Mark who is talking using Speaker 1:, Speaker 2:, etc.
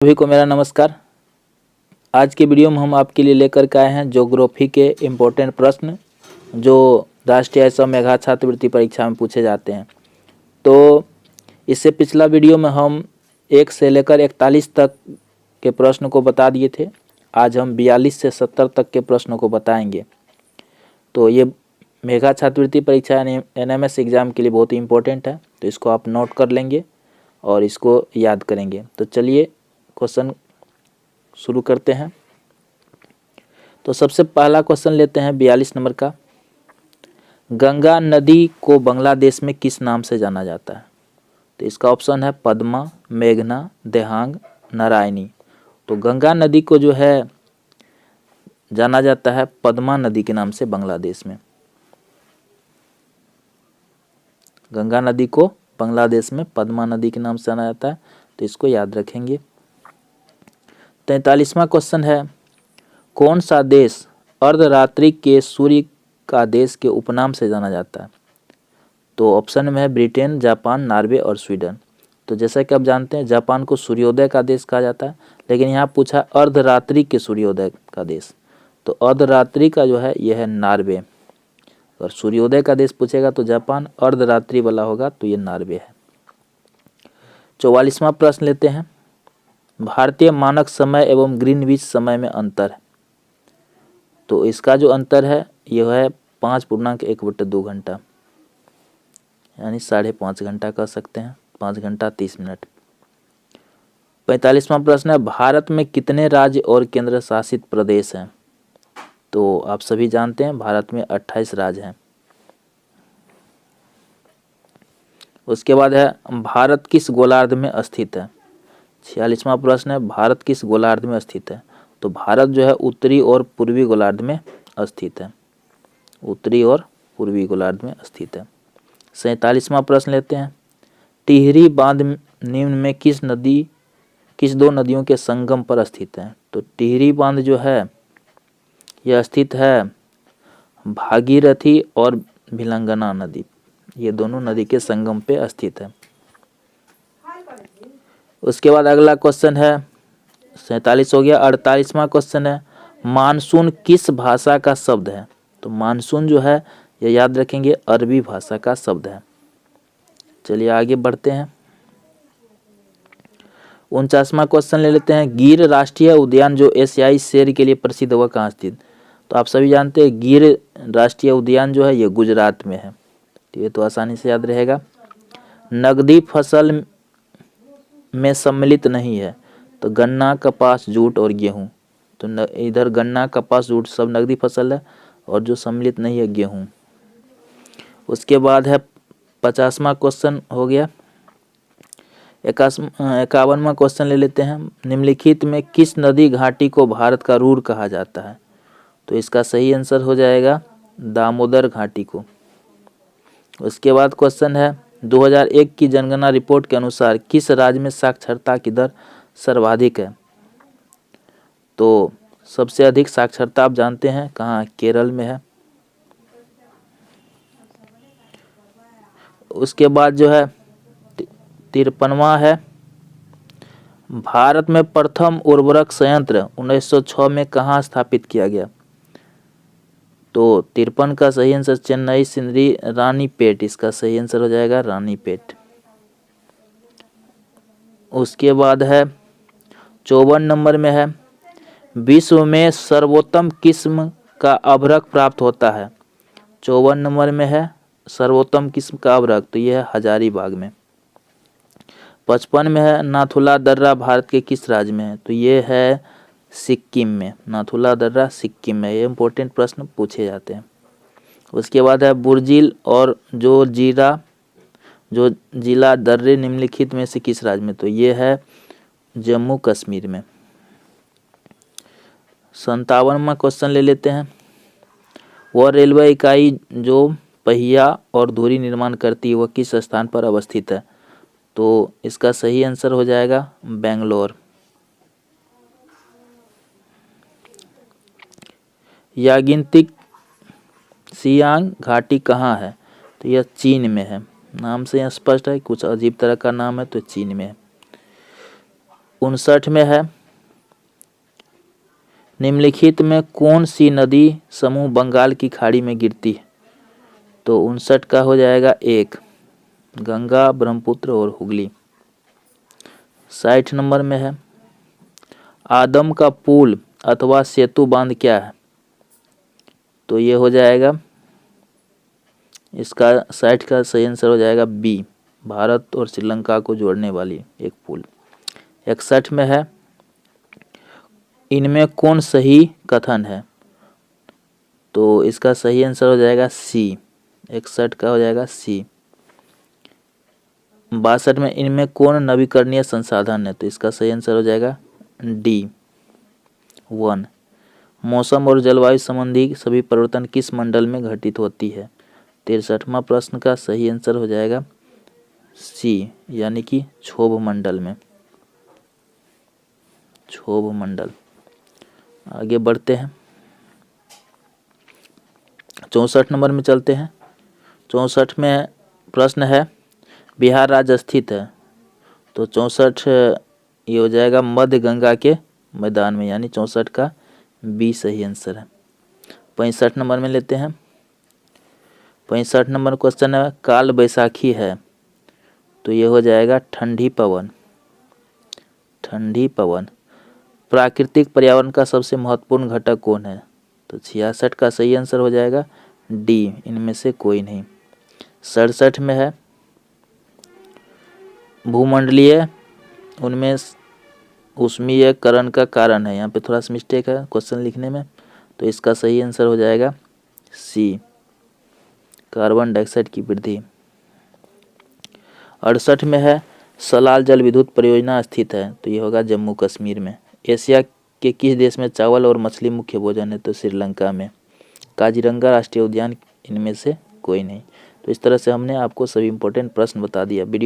Speaker 1: सभी को मेरा नमस्कार। आज के वीडियो में हम आपके लिए लेकर के आए हैं ज्योग्राफी के इम्पोर्टेंट प्रश्न जो राष्ट्रीय एवं मेधा छात्रवृत्ति परीक्षा में पूछे जाते हैं। तो इससे पिछला वीडियो में हम 1 से लेकर 41 तक के प्रश्न को बता दिए थे। आज हम 42 से 70 तक के प्रश्नों को बताएंगे। तो ये मेधा छात्रवृत्ति परीक्षा यानी NMS एग्ज़ाम के लिए बहुत ही इम्पोर्टेंट है, तो इसको आप नोट कर लेंगे और इसको याद करेंगे। तो चलिए क्वेश्चन शुरू करते हैं। तो सबसे पहला क्वेश्चन लेते हैं 42 नंबर का। गंगा नदी को बांग्लादेश में किस नाम से जाना जाता है? तो इसका ऑप्शन है पद्मा, मेघना, देहांग, नारायणी। तो गंगा नदी को जो है जाना जाता है पद्मा नदी के नाम से बांग्लादेश में। गंगा नदी को बांग्लादेश में पद्मा नदी के नाम से जाना जाता है, तो इसको याद रखेंगे। 43वां क्वेश्चन है, कौन सा देश अर्धरात्रि के सूर्य का देश के उपनाम से जाना जाता है? तो ऑप्शन में है ब्रिटेन, जापान, नॉर्वे और स्वीडन। तो जैसा कि आप जानते हैं जापान को सूर्योदय का देश कहा जाता है, लेकिन यहाँ पूछा अर्धरात्रि के सूर्योदय का देश, तो अर्धरात्रि का जो है यह है नॉर्वे। अगर सूर्योदय का देश पूछेगा तो जापान, अर्धरात्रि वाला होगा तो ये नॉर्वे है। 44वां प्रश्न लेते हैं, भारतीय मानक समय एवं ग्रीनविच समय में अंतर है। तो इसका जो अंतर है यह है 5.1/2 घंटा, यानी 5.5 घंटा कह सकते हैं, 5 घंटा 30 मिनट। 45वां प्रश्न है, भारत में कितने राज्य और केंद्र शासित प्रदेश हैं? तो आप सभी जानते हैं भारत में 28 राज्य हैं। उसके बाद है, भारत किस गोलार्ध में स्थित है? 46वां प्रश्न है, भारत किस गोलार्ध में स्थित है? तो भारत जो है उत्तरी और पूर्वी गोलार्ध में स्थित है, उत्तरी और पूर्वी गोलार्ध में स्थित है। 47वां प्रश्न लेते हैं, टिहरी बांध निम्न में किस दो नदियों के संगम पर स्थित है? तो टिहरी बांध जो है यह स्थित है भागीरथी और भिलंगना नदी, ये दोनों नदी के संगम पे स्थित है। उसके बाद अगला क्वेश्चन है 47 हो गया। 48वां क्वेश्चन है, मानसून किस भाषा का शब्द है? तो मानसून जो है ये याद रखेंगे अरबी भाषा का शब्द है। चलिए आगे बढ़ते हैं। 49वां क्वेश्चन ले लेते हैं, गिर राष्ट्रीय उद्यान जो एशियाई शेर के लिए प्रसिद्ध है वह कहाँ स्थित? तो आप सभी जानते हैं गिर राष्ट्रीय उद्यान जो है ये गुजरात में है, तो ये तो आसानी से याद रहेगा। नकदी फसल में सम्मिलित नहीं है, तो गन्ना, कपास, जूट और गेहूं। तो इधर गन्ना, कपास, जूट सब नकदी फसल है और जो सम्मिलित नहीं है गेहूं। उसके बाद है 50वां क्वेश्चन हो गया। 51वां क्वेश्चन ले लेते हैं, निम्नलिखित में किस नदी घाटी को भारत का रूर कहा जाता है? तो इसका सही आंसर हो जाएगा दामोदर घाटी को। उसके बाद क्वेश्चन है, 2001 की जनगणना रिपोर्ट के अनुसार किस राज्य में साक्षरता की दर सर्वाधिक है? तो सबसे अधिक साक्षरता आप जानते हैं कहाँ, केरल में है। उसके बाद जो है 53वां है, भारत में प्रथम उर्वरक संयंत्र 1906 में कहाँ स्थापित किया गया? तो 53 का सही आंसर चेन्नई, सिंदरी, रानीपेट, इसका सही आंसर हो जाएगा रानीपेट। उसके बाद है 54 नंबर में है, विश्व में सर्वोत्तम किस्म का अभ्रक प्राप्त होता है? 54 नंबर में है सर्वोत्तम किस्म का अभ्रक, तो यह है हजारीबाग में। 55 में है, नाथुला दर्रा भारत के किस राज्य में है? तो ये है सिक्किम में, नाथुला दर्रा सिक्किम में। ये इंपॉर्टेंट प्रश्न पूछे जाते हैं। उसके बाद है बुर्जिल और जो जिला दर्रे निम्नलिखित में से किस राज्य में? तो ये है जम्मू कश्मीर में। 57वां क्वेश्चन ले लेते हैं, वह रेलवे इकाई जो पहिया और धुरी निर्माण करती है वह किस स्थान पर अवस्थित है? तो इसका सही आंसर हो जाएगा बेंगलोर। यागिंतिक सियांग घाटी कहाँ है? तो यह चीन में है, नाम से यह स्पष्ट है, कुछ अजीब तरह का नाम है, तो चीन में है। 59 में है, निम्नलिखित में कौन सी नदी समूह बंगाल की खाड़ी में गिरती है? तो 59 का हो जाएगा 1, गंगा, ब्रह्मपुत्र और हुगली। 60 नंबर में है, आदम का पुल अथवा सेतु बांध क्या है? तो ये हो जाएगा, इसका 60 का सही आंसर हो जाएगा बी, भारत और श्रीलंका को जोड़ने वाली एक पुल। 61 में है, इनमें कौन सही कथन है? तो इसका सही आंसर हो जाएगा सी, 61 का हो जाएगा सी। 62 में, इनमें कौन नवीकरणीय संसाधन है? तो इसका सही आंसर हो जाएगा डी, 1। मौसम और जलवायु संबंधी सभी परिवर्तन किस मंडल में घटित होती है? 63वां प्रश्न का सही आंसर हो जाएगा सी, यानी कि क्षोभ मंडल में, क्षोभ मंडल। आगे बढ़ते हैं, 64 नंबर में चलते हैं। 64 में प्रश्न है, बिहार राज्य स्थित है? तो 64 ये हो जाएगा मध्य गंगा के मैदान में, यानी 64 का बी सही आंसर है। 65 नंबर में लेते हैं। 65 नंबर क्वेश्चन है, काल बैसाखी है? तो ये हो जाएगा ठंडी पवन, ठंडी पवन। प्राकृतिक पर्यावरण का सबसे महत्वपूर्ण घटक कौन है? तो 66 का सही आंसर हो जाएगा डी, इनमें से कोई नहीं। 67 में है, भूमंडलीय उनमें ऊष्मीयकरण का कारण है? यहाँ पे थोड़ा सा मिस्टेक है क्वेश्चन लिखने में, तो इसका सही आंसर हो जाएगा सी, कार्बन डाइऑक्साइड की वृद्धि। 68 में है, सलाल जल विद्युत परियोजना स्थित है? तो ये होगा जम्मू कश्मीर में। एशिया के किस देश में चावल और मछली मुख्य भोजन है? तो श्रीलंका में। काजीरंगा राष्ट्रीय उद्यान? इनमें से कोई नहीं। तो इस तरह से हमने आपको सभी इंपॉर्टेंट प्रश्न बता दिया। वीडियो